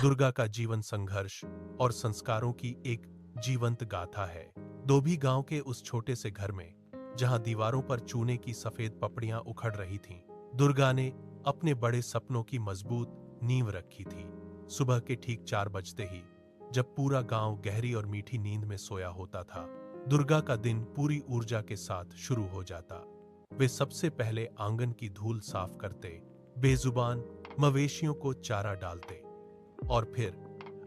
दुर्गा का जीवन संघर्ष और संस्कारों की एक जीवंत गाथा है। दोभी गांव के उस छोटे से घर में, जहां दीवारों पर चूने की सफेद पपड़ियां उखड़ रही थीं, दुर्गा ने अपने बड़े सपनों की मजबूत नींव रखी थी। सुबह के ठीक 4 बजते ही, जब पूरा गांव गहरी और मीठी नींद में सोया होता था, दुर्गा का दिन पूरी ऊर्जा के साथ शुरू हो जाता। वे सबसे पहले आंगन की धूल साफ करते, बेजुबान मवेशियों को चारा डालते और फिर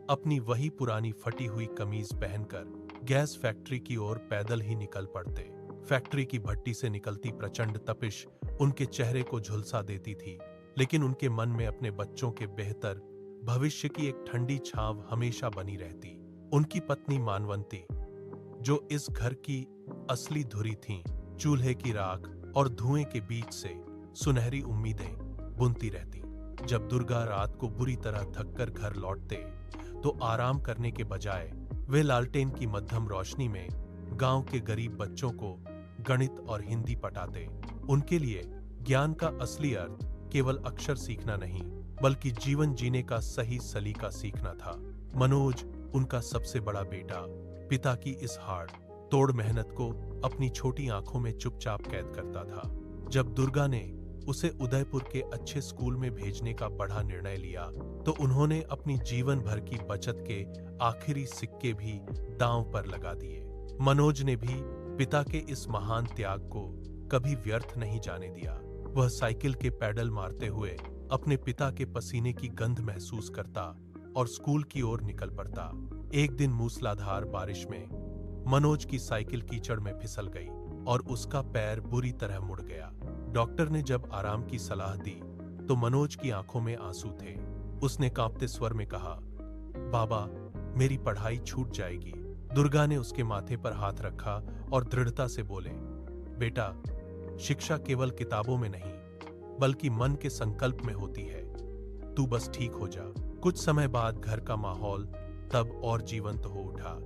अपनी वही पुरानी फटी हुई कमीज पहनकर गैस फैक्ट्री की ओर पैदल ही निकल पड़ते। फैक्ट्री की भट्टी से निकलती प्रचंड तपिश उनके चेहरे को झुलसा देती थी, लेकिन उनके मन में अपने बच्चों के बेहतर भविष्य की एक ठंडी छांव हमेशा बनी रहती। उनकी पत्नी मानवंती, जो इस घर की असली धुरी थीं, चूल्हे की राख और धुएं के बीच से सुनहरी उम्मीदें बुनती रहती। जब दुर्गा रात को बुरी तरह थककर घर लौटते, तो आराम करने के बजाय वे लालटेन की मध्यम रोशनी में गांव के गरीब बच्चों को गणित और हिंदी पढ़ाते। उनके लिए ज्ञान का असली अर्थ केवल अक्षर सीखना नहीं, बल्कि जीवन जीने का सही सलीका सीखना था। मनोज, उनका सबसे बड़ा बेटा, पिता की इस हाड़ तोड़ मेहनत को अपनी छोटी आंखों में चुपचाप कैद करता था। जब दुर्गा ने उसे उदयपुर के अच्छे स्कूल में भेजने का बड़ा निर्णय लिया, तो उन्होंने अपनी जीवन भर की बचत के आखिरी सिक्के भी दांव पर लगा दिए। मनोज ने भी पिता के इस महान त्याग को कभी व्यर्थ नहीं जाने दिया। वह साइकिल के पैडल मारते हुए अपने पिता के पसीने की गंध महसूस करता और स्कूल की ओर निकल पड़ता। एक दिन मूसलाधार बारिश में मनोज की साइकिल कीचड़ में फिसल गई और उसका पैर बुरी तरह मुड़ गया। डॉक्टर ने जब आराम की सलाह दी, तो मनोज की आंखों में आंसू थे। उसने कांपते स्वर में कहा, बाबा, मेरी पढ़ाई छूट जाएगी। दुर्गा ने उसके माथे पर हाथ रखा और दृढ़ता से बोले, बेटा, शिक्षा केवल किताबों में नहीं, बल्कि मन के संकल्प में होती है। तू बस ठीक हो जा। कुछ समय बाद घर का माहौल तब और जीवंत हो उठा,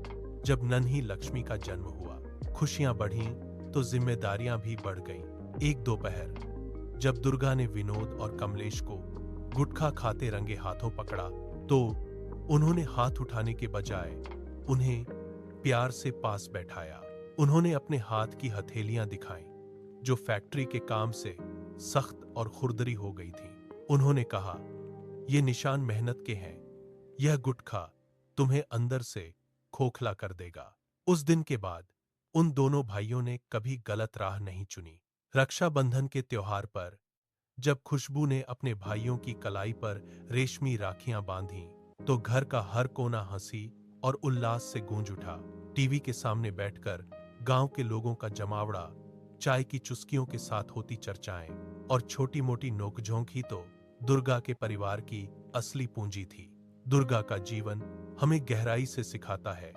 जब नन्ही लक्ष्मी का जन्म हुआ। खुशियां बढ़ीं तो जिम्मेदारियां भी बढ़ गईं। एक दोपहर, जब दुर्गा ने विनोद और कमलेश को गुटखा खाते रंगे हाथों पकड़ा, तो उन्होंने हाथ उठाने के बजाय उन्हें प्यार से पास बैठाया। उन्होंने अपने हाथ की हथेलियां दिखाईं, जो फैक्ट्री के काम से सख्त और खुरदरी हो गई थीं। उन्होंने कहा, ये निशान मेहनत के हैं। यह गुटखा तुम्हें अंदर से खोखला कर देगा। उस दिन के बाद उन दोनों भाइयों ने कभी गलत राह नहीं चुनी। रक्षाबंधन के त्योहार पर जब खुशबू ने अपने भाइयों की कलाई पर रेशमी राखियां बांधी, तो घर का हर कोना हंसी और उल्लास से गूंज उठा। टीवी के सामने बैठकर गांव के लोगों का जमावड़ा, चाय की चुस्कियों के साथ होती चर्चाएं और छोटी मोटी नोकझोंक ही तो दुर्गा के परिवार की असली पूंजी थी। दुर्गा का जीवन हमें गहराई से सिखाता है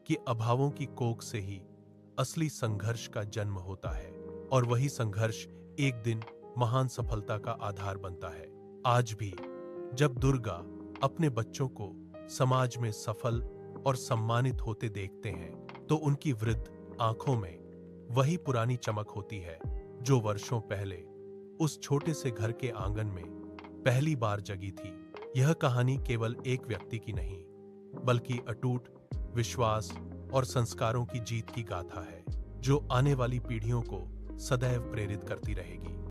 कि अभावों की कोख से ही असली संघर्ष का जन्म होता है, और वही संघर्ष एक दिन महान सफलता का आधार बनता है। आज भी जब दुर्गा अपने बच्चों को समाज में सफल और सम्मानित होते देखते हैं, तो उनकी वृद्ध आंखों में वही पुरानी चमक होती है, जो वर्षों पहले उस छोटे से घर के आंगन में पहली बार जगी थी। यह कहानी केवल एक व्यक्ति की नहीं, बल्कि अटूट विश्वास और संस्कारों की जीत की गाथा है, जो आने वाली पीढ़ियों को सदैव प्रेरित करती रहेगी।